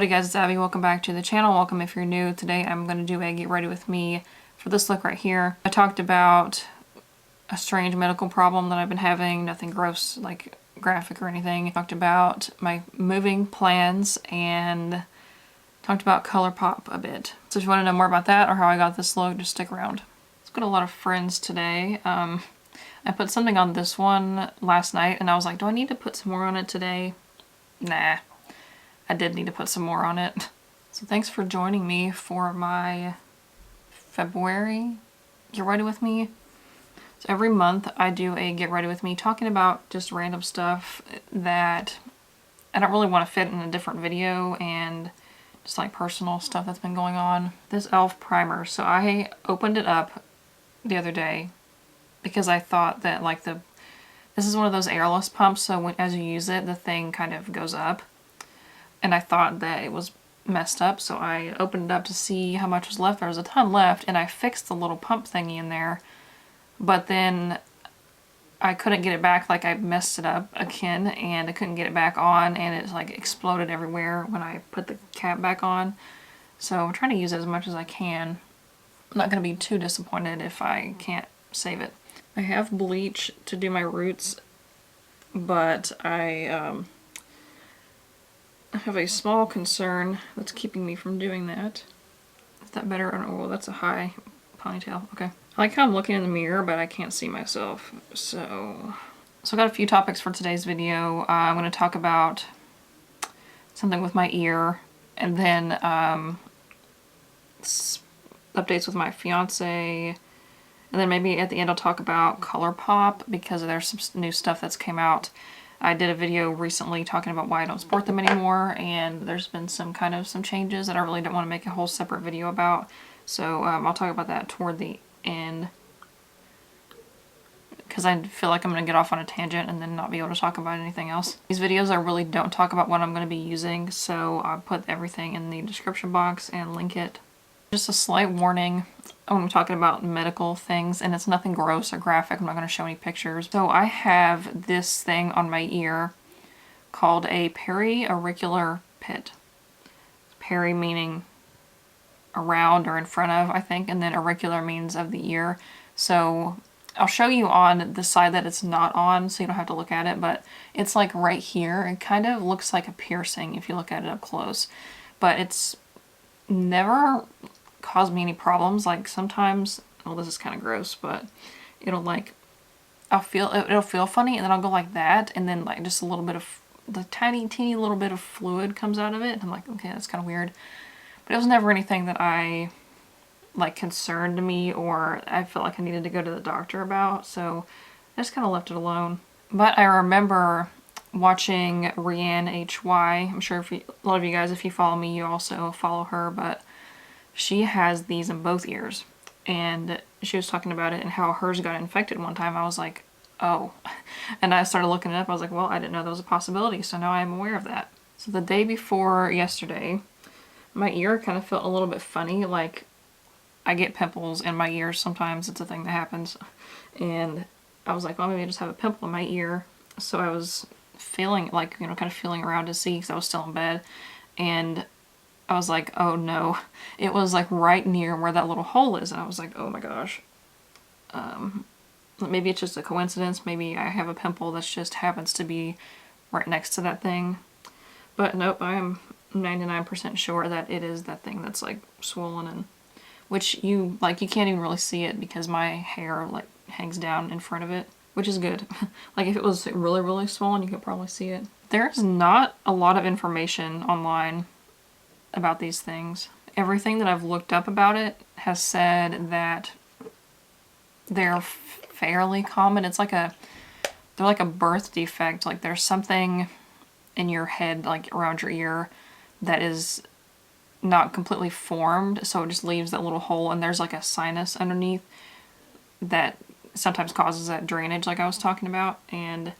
Hey guys, it's Abby. Welcome back to the channel. Welcome if you're new. Today I'm going to do a get ready with me for this look right here. I talked about a strange medical problem that I've been having, nothing gross like graphic or anything. I talked about my moving plans and talked about Colourpop a bit. So if you want to know more about that or how I got this look, just stick around. I've got a lot of friends today. I put something on this one last night and I was like, do I need to put some more on it today? Nah. I did need to put some more on it. So thanks for joining me for my February Get Ready With Me. So every month I do a Get Ready With Me talking about just random stuff that I don't really want to fit in a different video and just like personal stuff that's been going on. This e.l.f. primer. So I opened it up the other day because I thought that like this is one of those airless pumps, so as you use it the thing kind of goes up. And I thought that it was messed up, so I opened it up to see how much was left. There was a ton left, and I fixed the little pump thingy in there, but then I couldn't get it back. Like, I messed it up again, and I couldn't get it back on, and it like exploded everywhere when I put the cap back on. So I'm trying to use it as much as I can. I'm not going to be too disappointed if I can't save it. I have bleach to do my roots, but I have a small concern that's keeping me from doing that. Is that better? Oh, that's a high ponytail. Okay. I like how I'm looking in the mirror, but I can't see myself. So I got a few topics for today's video. I'm going to talk about something with my ear, and then updates with my fiance, and then maybe at the end I'll talk about Colourpop because there's some new stuff that's came out. I did a video recently talking about why I don't sport them anymore, and there's been some changes that I really don't want to make a whole separate video about. So I'll talk about that toward the end because I feel like I'm going to get off on a tangent and then not be able to talk about anything else. These videos I really don't talk about what I'm going to be using, so I'll put everything in the description box and link it. Just a slight warning, I'm talking about medical things, and it's nothing gross or graphic. I'm not going to show any pictures. So I have this thing on my ear called a periauricular pit. Peri meaning around or in front of, I think, and then auricular means of the ear. So I'll show you on the side that it's not on, so you don't have to look at it, but it's like right here. It kind of looks like a piercing if you look at it up close, but it's never caused me any problems. Like sometimes, well, this is kind of gross, but it'll like, it'll feel funny, and then I'll go like that, and then like just a little bit of the teeny little bit of fluid comes out of it, and I'm like, okay, that's kind of weird. But it was never anything that I like concerned me or I felt like I needed to go to the doctor about, so I just kind of left it alone. But I remember watching Rianne HY. I'm sure a lot of you guys, if you follow me, you also follow her, but she has these in both ears, and she was talking about it and how hers got infected one time. I was like, oh. And I started looking it up. I was like, well, I didn't know that was a possibility, so now I am aware of that. So the day before yesterday, my ear kind of felt a little bit funny. Like, I get pimples in my ears sometimes. It's a thing that happens. And I was like, well, maybe I just have a pimple in my ear. So I was feeling, like, you know, kind of feeling around to see, because I was still in bed. And I was like, oh no. It was like right near where that little hole is, and I was like, oh my gosh. Maybe it's just a coincidence. Maybe I have a pimple that just happens to be right next to that thing. But nope, I am 99% sure that it is that thing that's like swollen, and which you can't even really see it because my hair like hangs down in front of it, which is good. Like if it was really swollen, you could probably see it. There's not a lot of information online about these things. Everything that I've looked up about it has said that they're fairly common. It's like they're like a birth defect. Like there's something in your head, like around your ear, that is not completely formed, so it just leaves that little hole, and there's like a sinus underneath that sometimes causes that drainage like I was talking about. And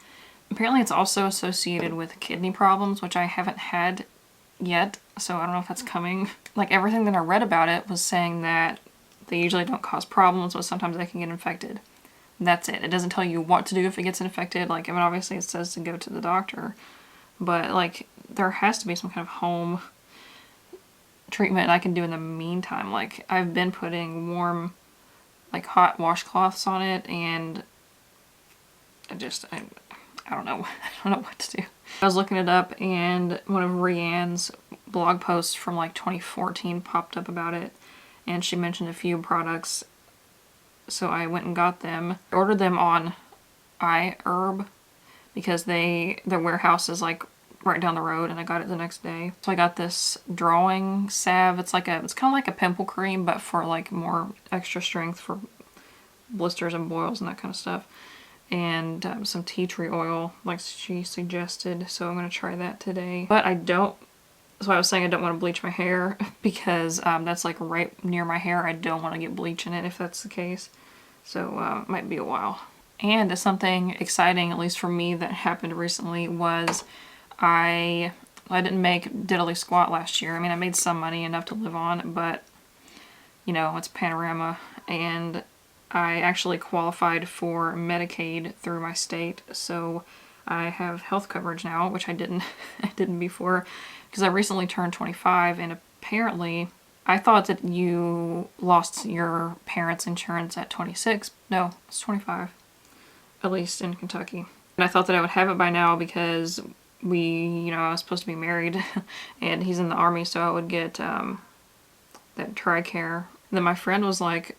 apparently it's also associated with kidney problems, which I haven't had yet, so I don't know if that's coming. Like everything that I read about it was saying that they usually don't cause problems, but sometimes they can get infected. That's it. It doesn't tell you what to do if it gets infected. Like, I mean, obviously it says to go to the doctor, but like there has to be some kind of home treatment I can do in the meantime. Like, I've been putting warm, like, hot washcloths on it, and I don't know. I don't know what to do. I was looking it up, and one of Rianne's blog posts from like 2014 popped up about it, and she mentioned a few products, so I went and got them. I ordered them on iHerb because their warehouse is like right down the road, and I got it the next day. So I got this drawing salve. It's kind of like a pimple cream, but for like more extra strength for blisters and boils and that kind of stuff. And some tea tree oil like she suggested, so I'm going to try that today. But so I was saying I don't want to bleach my hair because that's like right near my hair. I don't want to get bleach in it if that's the case. So it might be a while. And something exciting, at least for me, that happened recently was I didn't make diddly squat last year. I mean, I made some money, enough to live on, but you know, it's Panorama, and I actually qualified for Medicaid through my state, so I have health coverage now, which I didn't before, because I recently turned 25, and apparently I thought that you lost your parents' insurance at 26. No, it's 25, at least in Kentucky. And I thought that I would have it by now because I was supposed to be married, and he's in the Army, so I would get that TRICARE. And then my friend was like,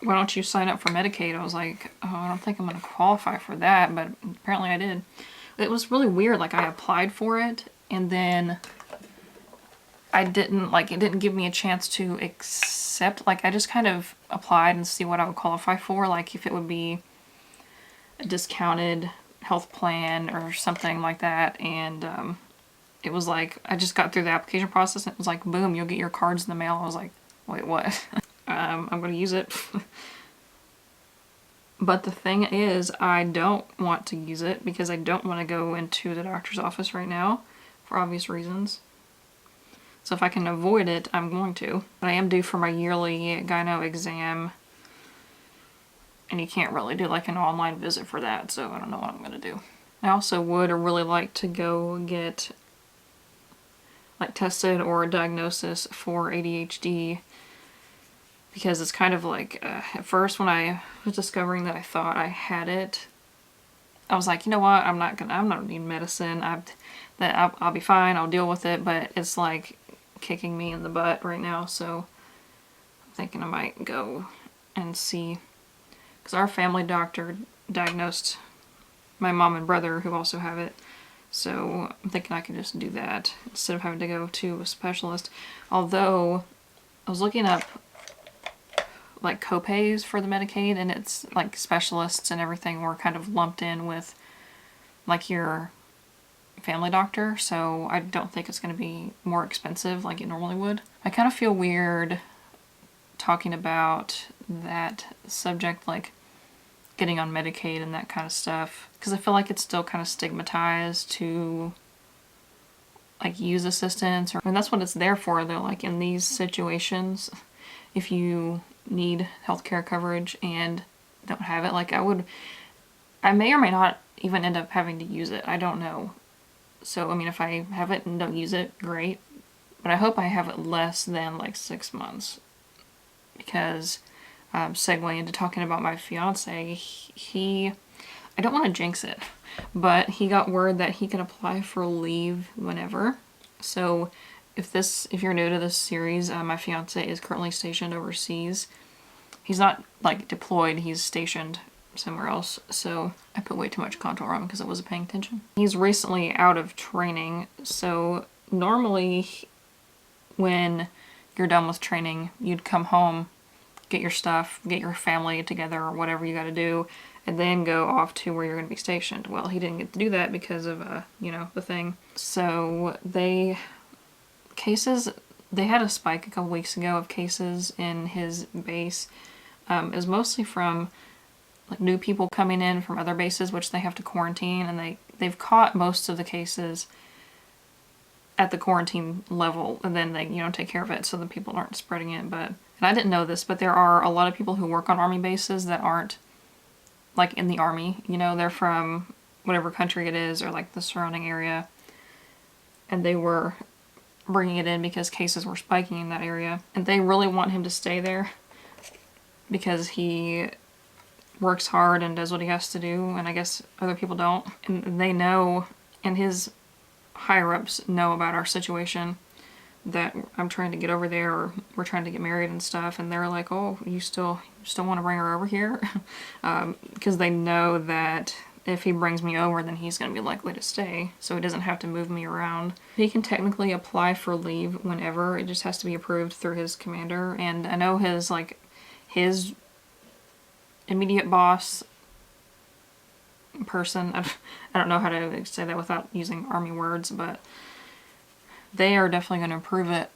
why don't you sign up for Medicaid? I was like, oh, I don't think I'm going to qualify for that, but apparently I did. It was really weird. Like, I applied for it, and then it didn't give me a chance to accept. Like, I just kind of applied and see what I would qualify for, like if it would be a discounted health plan or something like that, and it was like, I just got through the application process, and it was like, boom, you'll get your cards in the mail. I was like, wait, what? I'm going to use it. But the thing is, I don't want to use it because I don't want to go into the doctor's office right now for obvious reasons. So if I can avoid it, I'm going to. But I am due for my yearly gyno exam, and you can't really do like an online visit for that, so I don't know what I'm going to do. I also would really like to go get like tested or a diagnosis for ADHD, because it's kind of like, at first when I was discovering that I thought I had it, I was like, you know what, I'm not gonna need medicine. I'll be fine, I'll deal with it, but it's like kicking me in the butt right now, so I'm thinking I might go and see, because our family doctor diagnosed my mom and brother who also have it, so I'm thinking I can just do that instead of having to go to a specialist. Although, I was looking up like co-pays for the Medicaid, and it's like specialists and everything were kind of lumped in with like your family doctor, so I don't think it's going to be more expensive like it normally would. I kind of feel weird talking about that subject, like getting on Medicaid and that kind of stuff, because I feel like it's still kind of stigmatized to like use assistance, or, I mean, that's what it's there for though, like in these situations, if you need healthcare coverage and don't have it, like I may or may not even end up having to use it, I don't know. So I mean, if I have it and don't use it, great, but I hope I have it less than like 6 months, because segue into talking about my fiance, I don't want to jinx it, but he got word that he can apply for leave whenever. So if you're new to this series, my fiance is currently stationed overseas. He's not like deployed, he's stationed somewhere else, so I put way too much contour on because I wasn't paying attention. He's recently out of training, so normally when you're done with training, you'd come home, get your stuff, get your family together or whatever you gotta do, and then go off to where you're gonna be stationed. Well, he didn't get to do that because of, the thing. So they had a spike a couple weeks ago of cases in his base. It was mostly from like new people coming in from other bases, which they have to quarantine, and they've caught most of the cases at the quarantine level, and then they take care of it so the people aren't spreading it. But, and I didn't know this, but there are a lot of people who work on army bases that aren't like in the army, they're from whatever country it is or like the surrounding area, and they were bringing it in because cases were spiking in that area. And they really want him to stay there because he works hard and does what he has to do, and I guess other people don't. And they know, and his higher-ups know about our situation, that I'm trying to get over there, or we're trying to get married and stuff, and they're like, oh, you still want to bring her over here? Because they know that if he brings me over, then he's going to be likely to stay, so he doesn't have to move me around. He can technically apply for leave whenever, it just has to be approved through his commander, and I know his immediate boss person, I don't know how to say that without using army words, but they are definitely going to approve it.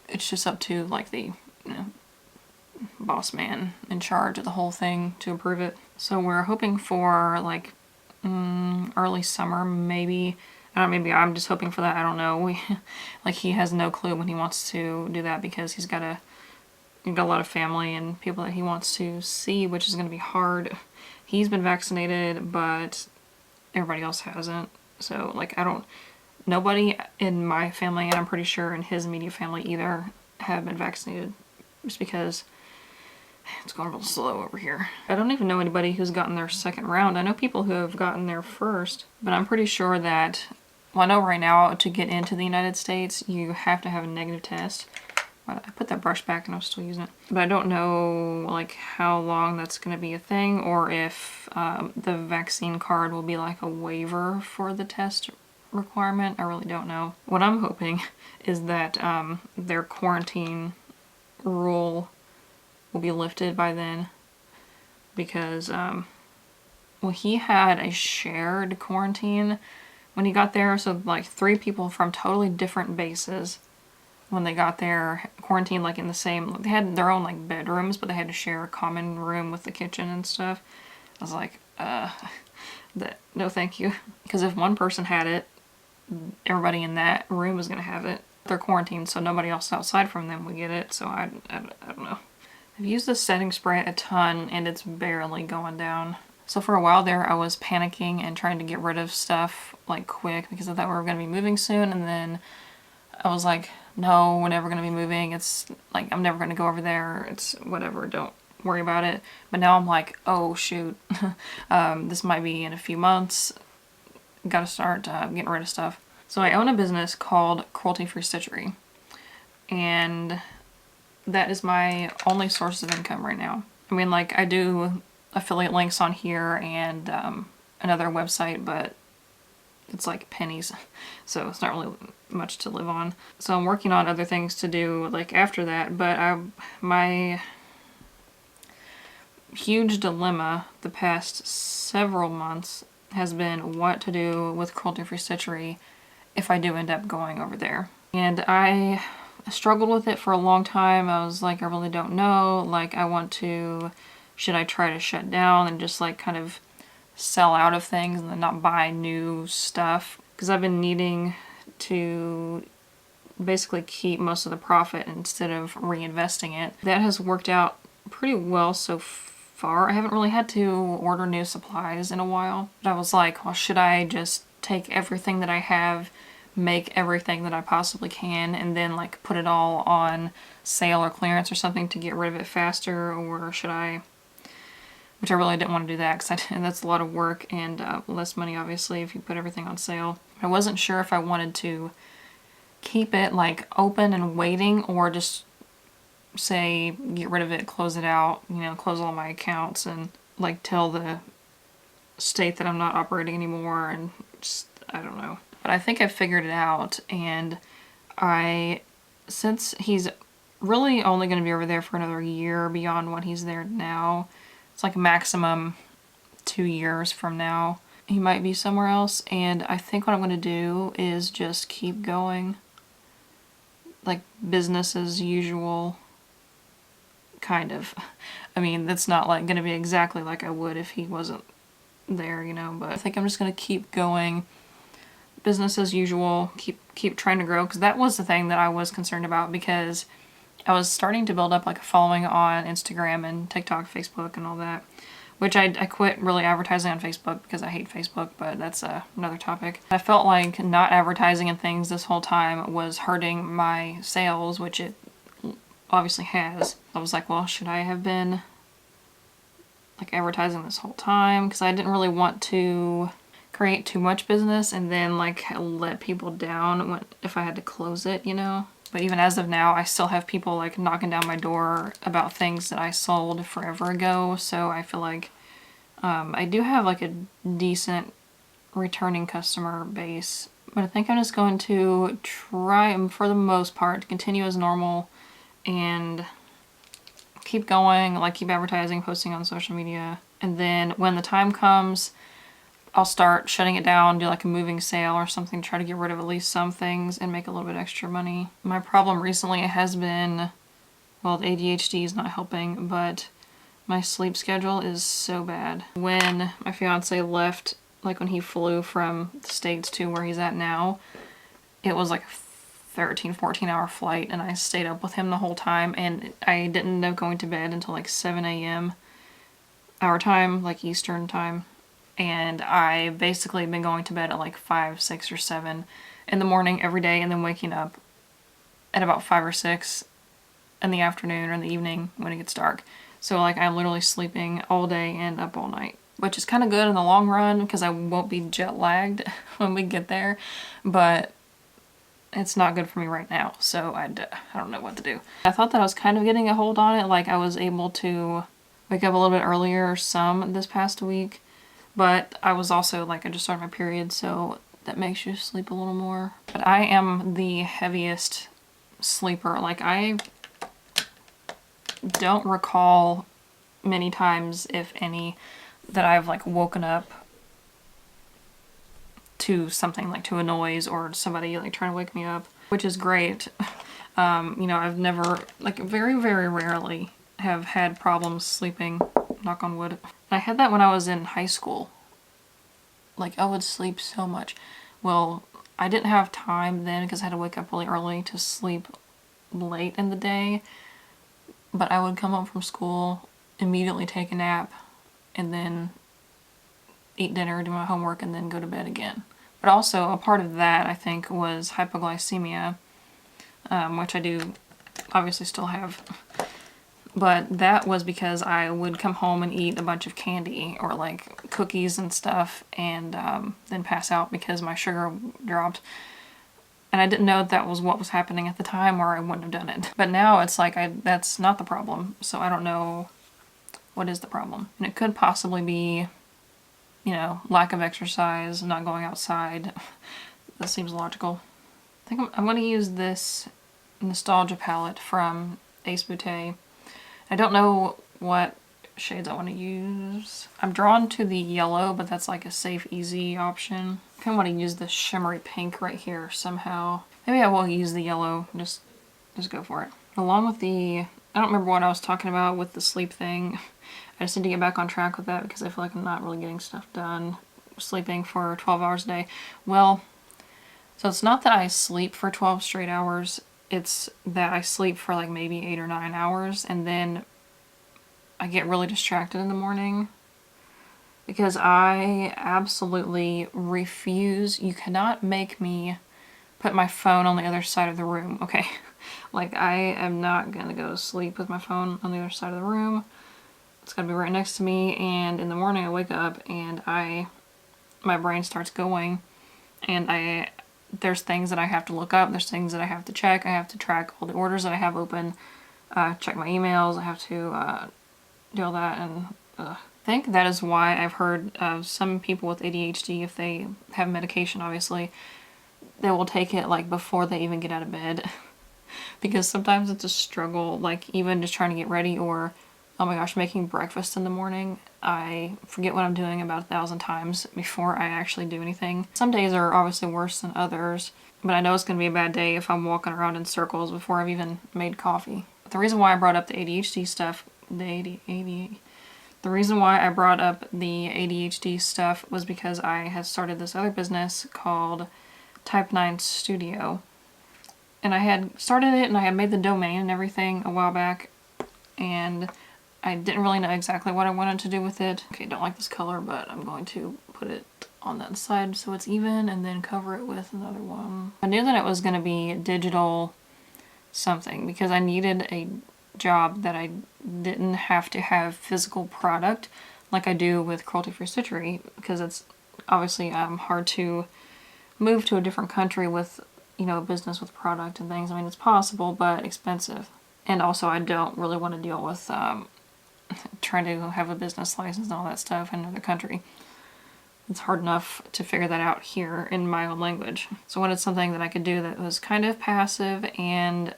It's just up to like the boss man in charge of the whole thing to approve it. So we're hoping for like early summer, maybe. Maybe I'm just hoping for that. I don't know. He has no clue when he wants to do that because he's got a lot of family and people that he wants to see, which is going to be hard. He's been vaccinated, but everybody else hasn't. So, nobody in my family, and I'm pretty sure in his immediate family either, have been vaccinated. Just because it's going real slow over here. I don't even know anybody who's gotten their second round. I know people who have gotten their first, but I'm pretty sure that, well, I know right now to get into the United States, you have to have a negative test. I put that brush back and I was still using it. But I don't know how long that's going to be a thing, or if the vaccine card will be like a waiver for the test requirement. I really don't know. What I'm hoping is that their quarantine rule will be lifted by then, because well, he had a shared quarantine when he got there, so 3 people from totally different bases when they got there quarantined in the same, they had their own bedrooms, but they had to share a common room with the kitchen and stuff. I was like, no thank you. Because if one person had it, everybody in that room was going to have it. They're quarantined, so nobody else outside from them would get it, so I don't know. I've used this setting spray a ton and it's barely going down. So for a while there I was panicking and trying to get rid of stuff quick because I thought we were going to be moving soon, and then I was like, no, we're never going to be moving. It's I'm never going to go over there. It's whatever, don't worry about it. But now I'm like, oh shoot, this might be in a few months. Gotta start getting rid of stuff. So I own a business called Cruelty-Free Stitchery, and that is my only source of income right now. I mean, I do affiliate links on here and another website, but it's pennies, so it's not really much to live on. So I'm working on other things to do after that, but my huge dilemma the past several months has been what to do with Cruelty-Free Stitchery if I do end up going over there. And I struggled with it for a long time. I was like, I really don't know. Should I try to shut down and just kind of sell out of things and then not buy new stuff? Because I've been needing to basically keep most of the profit instead of reinvesting it. That has worked out pretty well so far. I haven't really had to order new supplies in a while. But I was like, well, should I just take everything that I have, make everything that I possibly can, and then put it all on sale or clearance or something to get rid of it faster? Or should I, which I really didn't want to do that because that's a lot of work and less money obviously if you put everything on sale. I wasn't sure if I wanted to keep it open and waiting, or just say get rid of it, close it out, close all my accounts and tell the state that I'm not operating anymore, and just, I don't know. But I think I figured it out, and since he's really only going to be over there for another year beyond what he's there now, it's maximum 2 years from now, he might be somewhere else, and I think what I'm going to do is just keep going. Business as usual, kind of. I mean, that's not going to be exactly like I would if he wasn't there, but I think I'm just going to keep going. Business as usual, keep trying to grow, because that was the thing that I was concerned about, because I was starting to build up a following on Instagram and TikTok, Facebook and all that, which I quit really advertising on Facebook because I hate Facebook, but that's another topic. I felt like not advertising and things this whole time was hurting my sales, which it obviously has. I was like, well, should I have been like advertising this whole time? Because I didn't really want to create too much business and then like let people down if I had to close it, you know? But even as of now, I still have people like knocking down my door about things that I sold forever ago. So I feel like I do have like a decent returning customer base. But I think I'm just going to try, for the most part, to continue as normal and keep going, like keep advertising, posting on social media. And then when the time comes, I'll start shutting it down, do like a moving sale or something, try to get rid of at least some things and make a little bit extra money. My problem recently has been, well, the ADHD is not helping, but my sleep schedule is so bad. When my fiance left, like when he flew from the States to where he's at now, it was like a 13, 14-hour flight and I stayed up with him the whole time and I didn't end up going to bed until like 7 a.m. our time, like Eastern time. And I basically been going to bed at like 5, 6, or 7 in the morning every day and then waking up at about 5 or 6 in the afternoon or in the evening when it gets dark. So like I'm literally sleeping all day and up all night, which is kind of good in the long run because I won't be jet lagged when we get there, but it's not good for me right now. So I don't know what to do. I thought that I was kind of getting a hold on it, like I was able to wake up a little bit earlier some this past week. But I was also like, I just started my period, so that makes you sleep a little more. But I am the heaviest sleeper. Like I don't recall many times, if any, that I've like woken up to something, like to a noise or somebody like trying to wake me up, which is great. You know, I've never, like very, very rarely have had problems sleeping, knock on wood. I had that when I was in high school. Like I would sleep so much. Well, I didn't have time then because I had to wake up really early to sleep late in the day. But I would come home from school, immediately take a nap, and then eat dinner, do my homework, and then go to bed again. But also a part of that, I think, was hypoglycemia, which I do obviously still have. But that was because I would come home and eat a bunch of candy or like cookies and stuff and then pass out because my sugar dropped. And I didn't know that was what was happening at the time or I wouldn't have done it. But now it's like that's not the problem. So I don't know what is the problem. And it could possibly be, you know, lack of exercise, not going outside. That seems logical. I think I'm going to use this Nostalgia palette from Ace Beauté. I don't know what shades I want to use. I'm drawn to the yellow, but that's like a safe, easy option. I kind of want to use this shimmery pink right here somehow. Maybe I will use the yellow. Just go for it. Along with the, I don't remember what I was talking about with the sleep thing. I just need to get back on track with that because I feel like I'm not really getting stuff done. Sleeping for 12 hours a day. Well, so it's not that I sleep for 12 straight hours. It's that I sleep for like maybe 8 or 9 hours and then I get really distracted in the morning because I absolutely refuse. You cannot make me put my phone on the other side of the room, okay? Like I am not gonna go to sleep with my phone on the other side of the room. It's gotta be right next to me, and in the morning I wake up and my brain starts going and there's things that I have to look up, there's things that I have to check, I have to track all the orders that I have open, check my emails, I have to do all that, and I think that is why I've heard some people with ADHD, if they have medication obviously, they will take it like before they even get out of bed. Because sometimes it's a struggle, like even just trying to get ready or, oh my gosh, making breakfast in the morning. I forget what I'm doing about 1,000 times before I actually do anything. Some days are obviously worse than others, but I know it's going to be a bad day if I'm walking around in circles before I've even made coffee. The reason why I brought up the ADHD stuff, the reason why I brought up the ADHD stuff was because I had started this other business called Type 9 Studio. And I had started it and I had made the domain and everything a while back, and I didn't really know exactly what I wanted to do with it. Okay, don't like this color, but I'm going to put it on that side so it's even and then cover it with another one. I knew that it was going to be digital something because I needed a job that I didn't have to have physical product like I do with Cruelty-Free Stitchery, because it's obviously hard to move to a different country with, you know, a business with product and things. I mean, it's possible, but expensive. And also I don't really want to deal with trying to have a business license and all that stuff in another country. It's hard enough to figure that out here in my own language. So I wanted something that I could do that was kind of passive and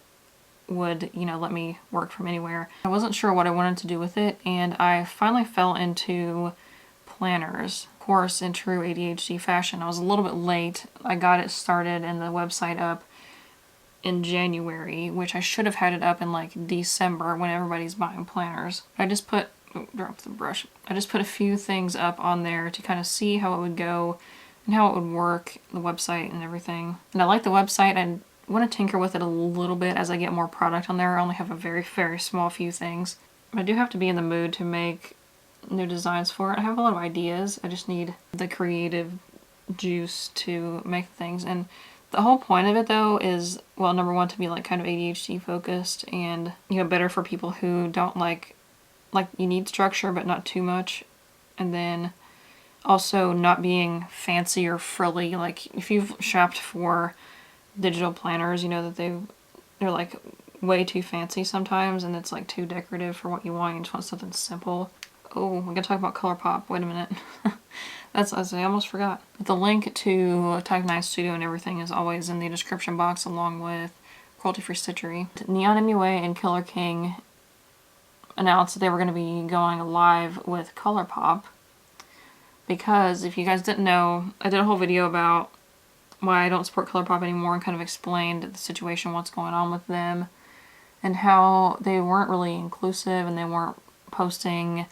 would, you know, let me work from anywhere. I wasn't sure what I wanted to do with it, and I finally fell into planners. Of course, in true ADHD fashion, I was a little bit late. I got it started and the website up in January, which I should have had it up in like December when everybody's buying planners. I just put, oh, dropped the brush. I just put a few things up on there to kind of see how it would go and how it would work, the website and everything. And I like the website. I want to tinker with it a little bit as I get more product on there. I only have a very, very small few things. I do have to be in the mood to make new designs for it. I have a lot of ideas. I just need the creative juice to make things. And the whole point of it though is, well, number one, to be like kind of ADHD focused and, you know, better for people who don't like you need structure but not too much. And then also not being fancy or frilly. Like if you've shopped for digital planners, you know that they're like way too fancy sometimes and it's like too decorative for what you want. You just want something simple. Oh, we're gonna talk about Colourpop. Wait a minute. I almost forgot. The link to Type 9 Studio and everything is always in the description box along with Cruelty-Free Stitchery. Neon MUA and Killer King announced that they were going to be going live with Colourpop, because if you guys didn't know, I did a whole video about why I don't support Colourpop anymore and kind of explained the situation, what's going on with them, and how they weren't really inclusive and they weren't posting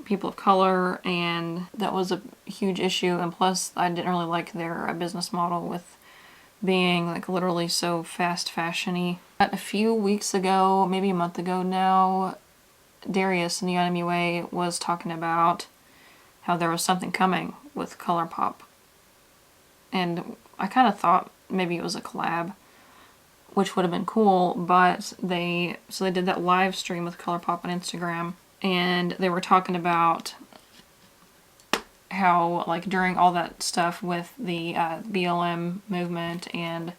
people of color, and that was a huge issue. And plus I didn't really like their business model with being like literally so fast fashion-y. A few weeks ago, maybe a month ago now, Darius, Neon MUA, was talking about how there was something coming with Colourpop. And I kind of thought maybe it was a collab, which would have been cool, but they did that live stream with Colourpop on Instagram, and they were talking about how, like, during all that stuff with the BLM movement, and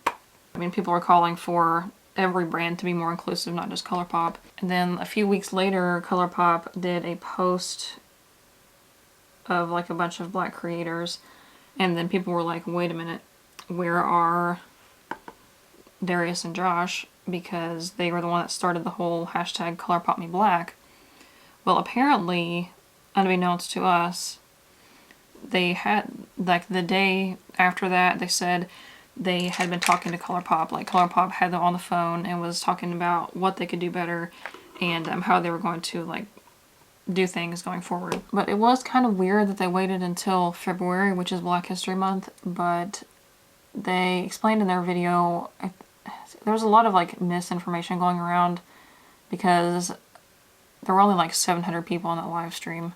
I mean, people were calling for every brand to be more inclusive, not just Colourpop. And then a few weeks later, Colourpop did a post of like a bunch of black creators, and then people were like, wait a minute, where are Darius and Josh? Because they were the one that started the whole hashtag ColourPopMeBlack. Well, apparently, unbeknownst to us, they had, like, the day after that, they said they had been talking to Colourpop. Like, Colourpop had them on the phone and was talking about what they could do better and how they were going to, like, do things going forward. But it was kind of weird that they waited until February, which is Black History Month, but they explained in their video, there was a lot of like misinformation going around because there were only like 700 people on that live stream,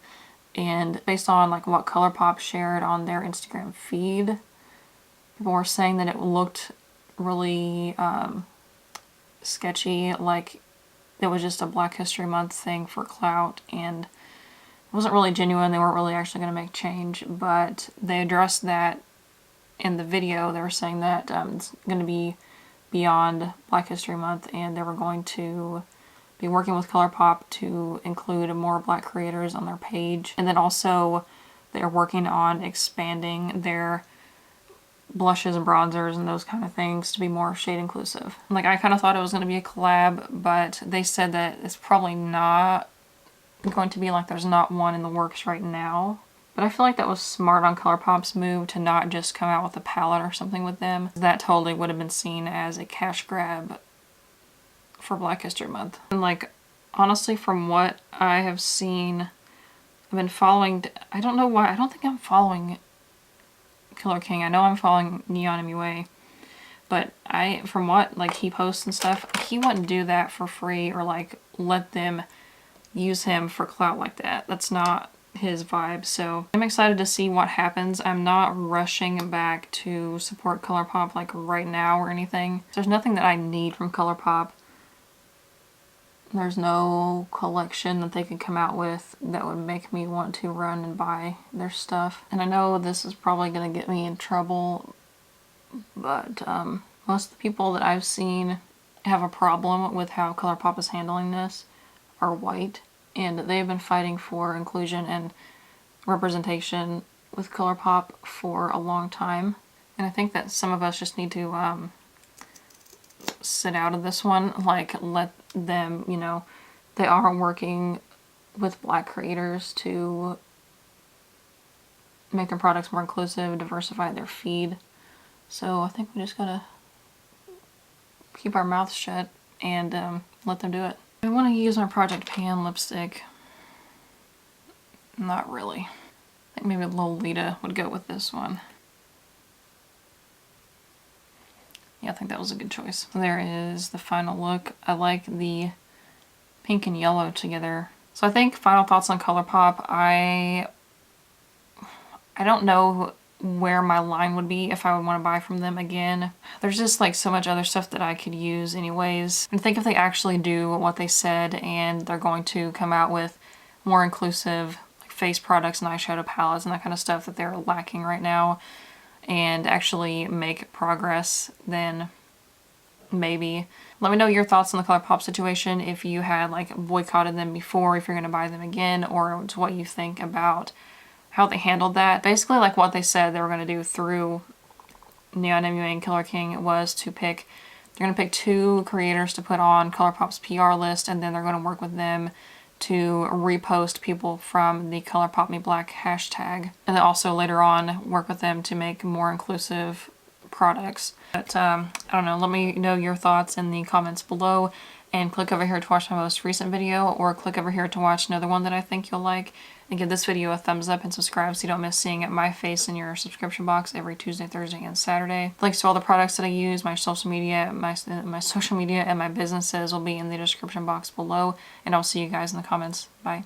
and based on like what Colourpop shared on their Instagram feed, people were saying that it looked really sketchy, like it was just a Black History Month thing for clout, and it wasn't really genuine. They weren't really actually going to make change, but they addressed that in the video. They were saying that it's going to be beyond Black History Month, and they were going to be working with Colourpop to include more black creators on their page. And then also they're working on expanding their blushes and bronzers and those kind of things to be more shade inclusive. Like, I kind of thought it was going to be a collab, but they said that it's probably not going to be, like, there's not one in the works right now. But I feel like that was smart on Colourpop's move to not just come out with a palette or something with them. That totally would have been seen as a cash grab for Black History Month. And like, honestly, from what I have seen, I've been following, I don't know why, I don't think I'm following Killer King. I know I'm following Neon MUA, but from what like he posts and stuff, he wouldn't do that for free or like let them use him for clout like that. That's not his vibe. So I'm excited to see what happens. I'm not rushing back to support Colourpop like right now or anything. There's nothing that I need from Colourpop. There's no collection that they could come out with that would make me want to run and buy their stuff. And I know this is probably going to get me in trouble, but most of the people that I've seen have a problem with how Colourpop is handling this are white, and they've been fighting for inclusion and representation with Colourpop for a long time. And I think that some of us just need to sit out of this one, like let them, you know, they are working with Black creators to make their products more inclusive, diversify their feed. So I think we just gotta keep our mouths shut and let them do it. I want to use my Project Pan lipstick. Not really. I think maybe Lolita would go with this one. Yeah, I think that was a good choice. So there is the final look. I like the pink and yellow together. So I think final thoughts on Colourpop. I don't know where my line would be if I would want to buy from them again. There's just like so much other stuff that I could use anyways. I think if they actually do what they said and they're going to come out with more inclusive like face products and eyeshadow palettes and that kind of stuff that they're lacking right now, and actually make progress, then maybe. Let me know your thoughts on the Colourpop situation, if you had like boycotted them before, if you're going to buy them again, or what you think about how they handled that. Basically, like what they said they were going to do through Neon MUA and Killer King was to they're going to pick 2 creators to put on Colourpop's PR list, and then they're going to work with them to repost people from the Colourpop Me Black hashtag. And then also later on work with them to make more inclusive products. But I don't know, let me know your thoughts in the comments below, and click over here to watch my most recent video, or click over here to watch another one that I think you'll like, and give this video a thumbs up and subscribe so you don't miss seeing my face in your subscription box every Tuesday, Thursday, and Saturday. Links to all the products that I use, my social media, my social media, and my businesses will be in the description box below, and I'll see you guys in the comments. Bye.